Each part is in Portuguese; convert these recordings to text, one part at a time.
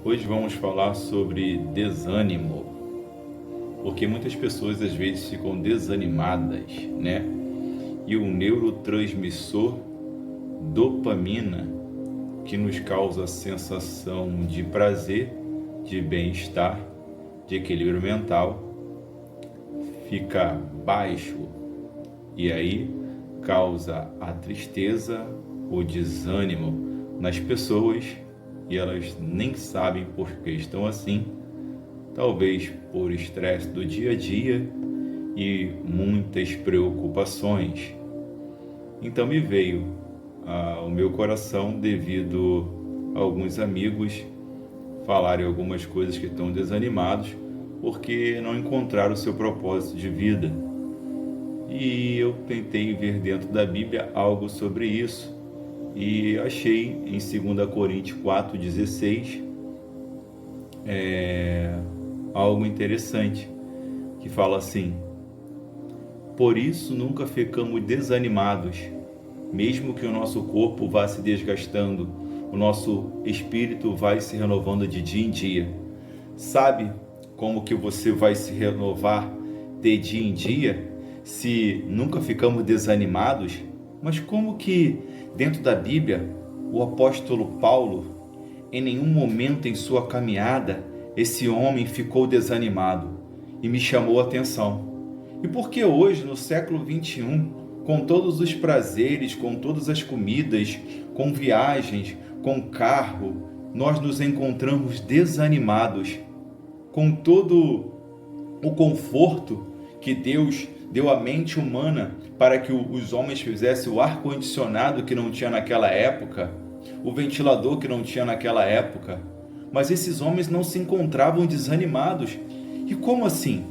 Hoje vamos falar sobre desânimo, porque muitas pessoas às vezes ficam desanimadas, né? E o neurotransmissor dopamina, que nos causa a sensação de prazer, de bem-estar, de equilíbrio mental, fica baixo e aí causa a tristeza, o desânimo nas pessoas e elas nem sabem por que estão assim, talvez por estresse do dia a dia e muitas preocupações. Então me veio ao meu coração devido a alguns amigos falarem algumas coisas que estão desanimados porque não encontraram o seu propósito de vida. E eu tentei ver dentro da Bíblia algo sobre isso e achei em 2 Coríntios 4,16 algo interessante, que fala assim: por isso nunca ficamos desanimados, mesmo que o nosso corpo vá se desgastando, o nosso espírito vai se renovando de dia em dia. Sabe como que você vai se renovar de dia em dia se nunca ficamos desanimados? Mas como que dentro da Bíblia o apóstolo Paulo, em nenhum momento em sua caminhada, esse homem ficou desanimado? E me chamou a atenção. E por que hoje, no século 21, com todos os prazeres, com todas as comidas, com viagens, com carro, nós nos encontramos desanimados? Com todo o conforto que Deus deu à mente humana para que os homens fizessem o ar-condicionado que não tinha naquela época, o ventilador que não tinha naquela época, mas esses homens não se encontravam desanimados. E como assim?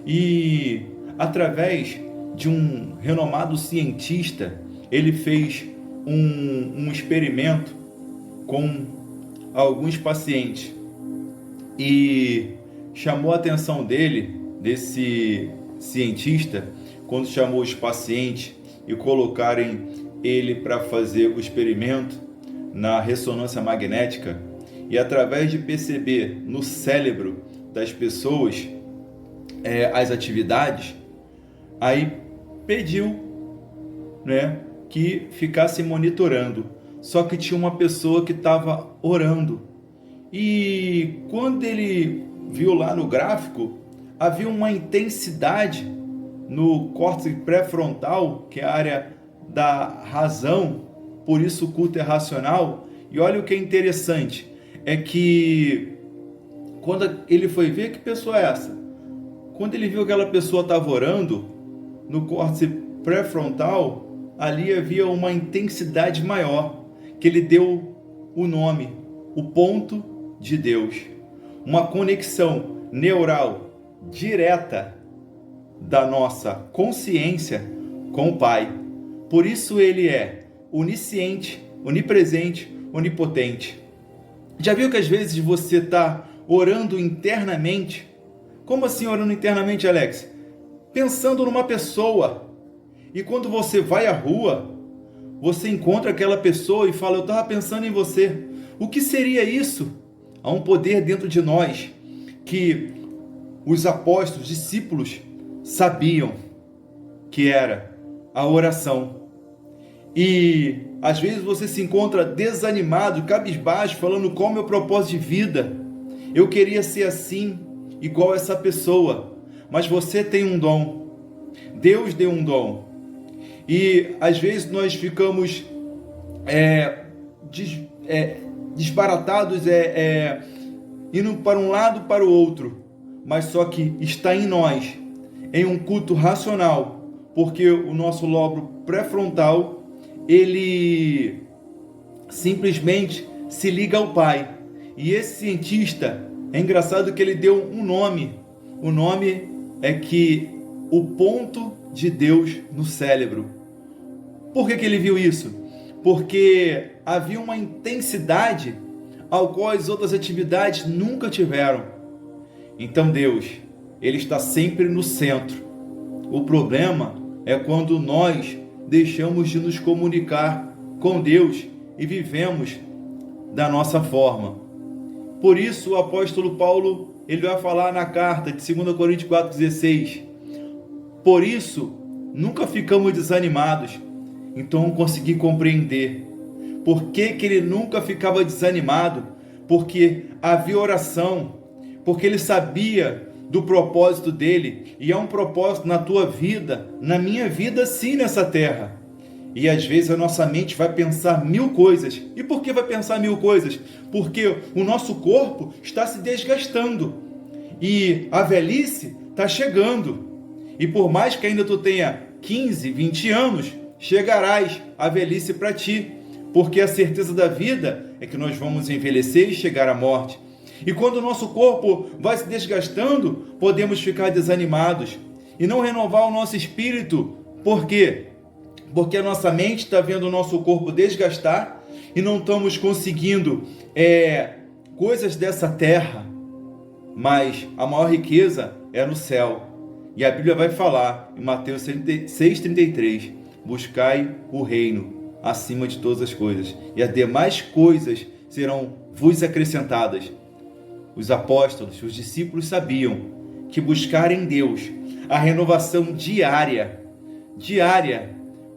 E através de um renomado cientista, ele fez um experimento com alguns pacientes e chamou a atenção desse cientista, quando chamou os pacientes e colocarem ele para fazer o experimento na ressonância magnética, e através de perceber no cérebro das pessoas as atividades, aí pediu, né, que ficasse monitorando. Só que tinha uma pessoa que estava orando, e quando ele viu lá no gráfico, havia uma intensidade no córtex pré-frontal, que é a área da razão, por isso o culto é racional. E olha o que é interessante, é que quando ele foi ver, que pessoa é essa? Quando ele viu que aquela pessoa estava orando, no córtex pré-frontal, ali havia uma intensidade maior, que ele deu o nome, o ponto de Deus. Uma conexão neural direta da nossa consciência com o Pai. Por isso ele é onisciente, onipresente, onipotente. Já viu que às vezes você está orando internamente? Como assim orando internamente, Alex? Pensando numa pessoa. E quando você vai à rua, você encontra aquela pessoa e fala: eu estava pensando em você. O que seria isso? Há um poder dentro de nós que os apóstolos, discípulos, sabiam que era a oração. E às vezes você se encontra desanimado, cabisbaixo, falando: qual é o meu propósito de vida? Eu queria ser assim, igual essa pessoa. Mas você tem um dom. Deus deu um dom. E às vezes nós ficamos desbaratados, indo para um lado para o outro. Mas só que está em nós, em um culto racional, porque o nosso lobo pré-frontal, ele simplesmente se liga ao Pai. E esse cientista, é engraçado que ele deu um nome. O nome é que o ponto de Deus no cérebro. Por que ele viu isso? Porque havia uma intensidade ao qual as outras atividades nunca tiveram. Então Deus, ele está sempre no centro. O problema é quando nós deixamos de nos comunicar com Deus e vivemos da nossa forma. Por isso o apóstolo Paulo, ele vai falar na carta de 2 Coríntios 4,16, por isso nunca ficamos desanimados. Então eu consegui compreender por que ele nunca ficava desanimado, porque havia oração, porque ele sabia do propósito dele, e é um propósito na tua vida, na minha vida sim, nessa terra. E às vezes a nossa mente vai pensar mil coisas. E por que vai pensar mil coisas? Porque o nosso corpo está se desgastando. E a velhice está chegando. E por mais que ainda tu tenha 15, 20 anos, chegarás à velhice para ti. Porque a certeza da vida é que nós vamos envelhecer e chegar à morte. E quando o nosso corpo vai se desgastando, podemos ficar desanimados e não renovar o nosso espírito. Por quê? Porque a nossa mente está vendo o nosso corpo desgastar e não estamos conseguindo coisas dessa terra, mas a maior riqueza é no céu. E a Bíblia vai falar em Mateus 6,33, buscai o reino acima de todas as coisas, e as demais coisas serão vos acrescentadas. Os apóstolos, os discípulos sabiam que buscar em Deus a renovação diária,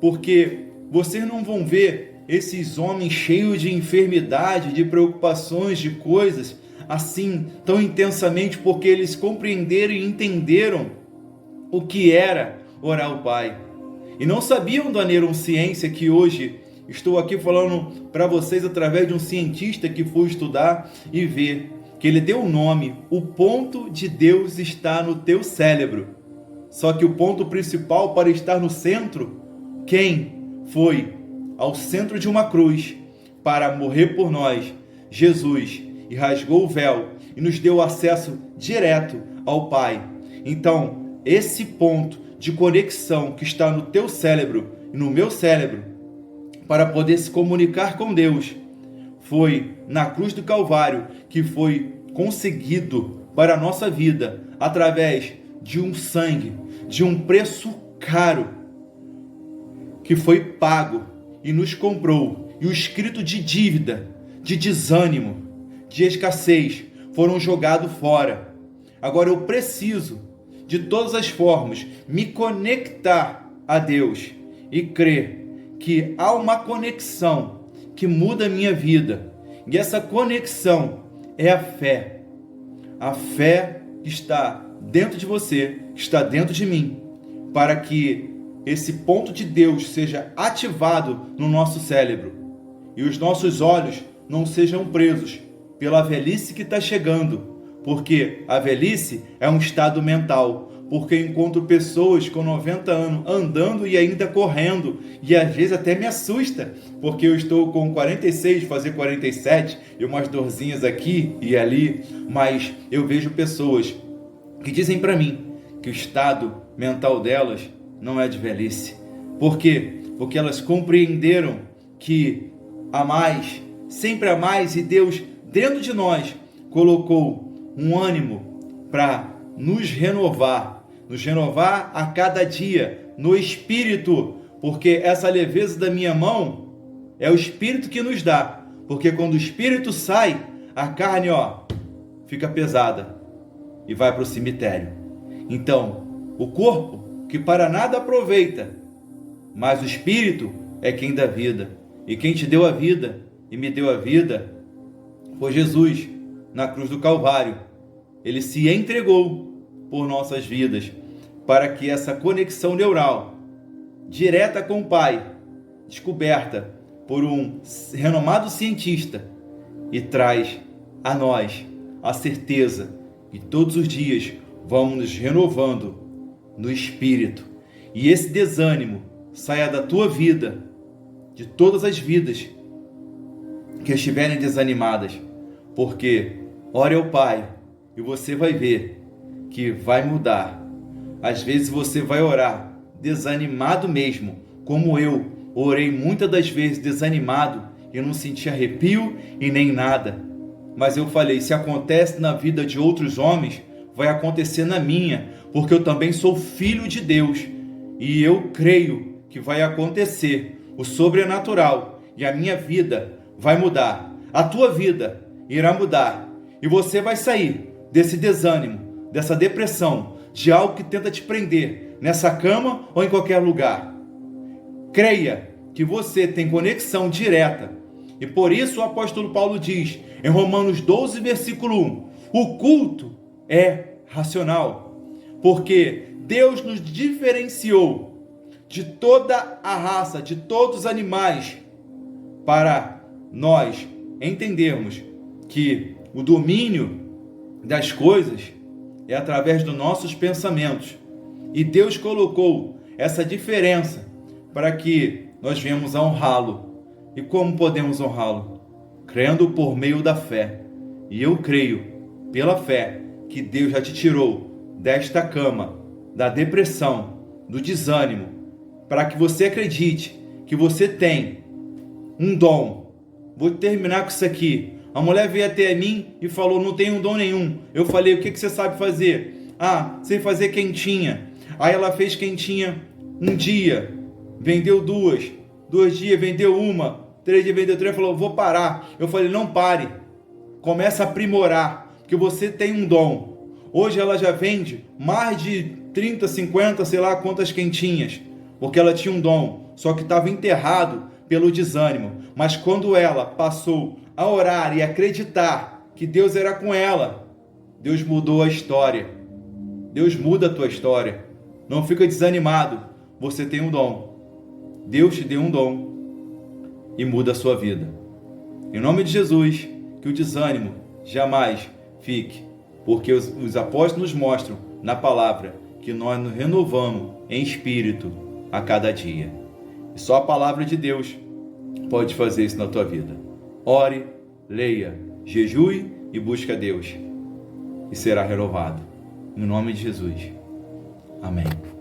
porque vocês não vão ver esses homens cheios de enfermidade, de preocupações, de coisas assim tão intensamente, porque eles compreenderam e entenderam o que era orar ao Pai. E não sabiam da neurociência que hoje estou aqui falando para vocês através de um cientista que foi estudar e ver que ele deu o nome, o ponto de Deus está no teu cérebro. Só que o ponto principal para estar no centro, quem foi ao centro de uma cruz para morrer por nós? Jesus, e rasgou o véu e nos deu acesso direto ao Pai. Então, esse ponto de conexão que está no teu cérebro e no meu cérebro, para poder se comunicar com Deus, foi na cruz do Calvário que foi conseguido para a nossa vida, através de um sangue, de um preço caro, que foi pago e nos comprou, e o escrito de dívida, de desânimo, de escassez, foram jogados fora. Agora eu preciso, de todas as formas, me conectar a Deus e crer que há uma conexão que muda a minha vida. E essa conexão é a fé. A fé que está dentro de você, que está dentro de mim, para que esse ponto de Deus seja ativado no nosso cérebro e os nossos olhos não sejam presos pela velhice que está chegando, porque a velhice é um estado mental, porque encontro pessoas com 90 anos andando e ainda correndo, e às vezes até me assusta, porque eu estou com 46, fazer 47, e umas dorzinhas aqui e ali, mas eu vejo pessoas que dizem para mim que o estado mental delas não é de velhice. Por quê? Porque elas compreenderam que há mais, sempre há mais, e Deus dentro de nós colocou um ânimo para nos renovar a cada dia no espírito, porque essa leveza da minha mão é o espírito que nos dá, porque quando o espírito sai, a carne fica pesada e vai para o cemitério. Então, o corpo que para nada aproveita, mas o espírito é quem dá vida, e quem te deu a vida e me deu a vida foi Jesus na cruz do Calvário. Ele se entregou por nossas vidas, para que essa conexão neural direta com o Pai, descoberta por um renomado cientista, e traz a nós a certeza que todos os dias vamos nos renovando no espírito, e esse desânimo saia da tua vida, de todas as vidas que estiverem desanimadas, porque ore ao Pai e você vai ver que vai mudar. Às vezes você vai orar desanimado mesmo, como eu orei muitas das vezes desanimado e não senti arrepio e nem nada. Mas eu falei, se acontece na vida de outros homens, vai acontecer na minha, porque eu também sou filho de Deus, e eu creio que vai acontecer o sobrenatural, e a minha vida vai mudar, a tua vida irá mudar, E você vai sair desse desânimo, dessa depressão, de algo que tenta te prender nessa cama ou em qualquer lugar. Creia que você tem conexão direta. E por isso o apóstolo Paulo diz em Romanos 12, versículo 1, o culto é racional, porque Deus nos diferenciou de toda a raça, de todos os animais, para nós entendermos que o domínio das coisas é através dos nossos pensamentos. E Deus colocou essa diferença para que nós venhamos a honrá-lo. E como podemos honrá-lo? Crendo por meio da fé. E eu creio, pela fé, que Deus já te tirou desta cama, da depressão, do desânimo, para que você acredite que você tem um dom. Vou terminar com isso aqui. A mulher veio até mim e falou, não tenho dom nenhum. Eu falei, o que você sabe fazer? Ah, sei fazer quentinha. Aí ela fez quentinha um dia, vendeu 2 dias, vendeu 1, 3 dias, vendeu 3, falou, vou parar. Eu falei, não pare, começa a aprimorar, que você tem um dom. Hoje ela já vende mais de 30, 50, sei lá quantas quentinhas, porque ela tinha um dom, só que estava enterrado pelo desânimo. Mas quando ela passou a orar e acreditar que Deus era com ela, Deus mudou a história. Deus muda a tua história. Não fica desanimado. Você tem um dom. Deus te deu um dom e muda a sua vida. Em nome de Jesus, que o desânimo jamais fique, porque os apóstolos nos mostram na palavra que nós nos renovamos em espírito a cada dia. E só a palavra de Deus pode fazer isso na tua vida. Ore, leia, jejue e busque a Deus, e será renovado. Em nome de Jesus. Amém.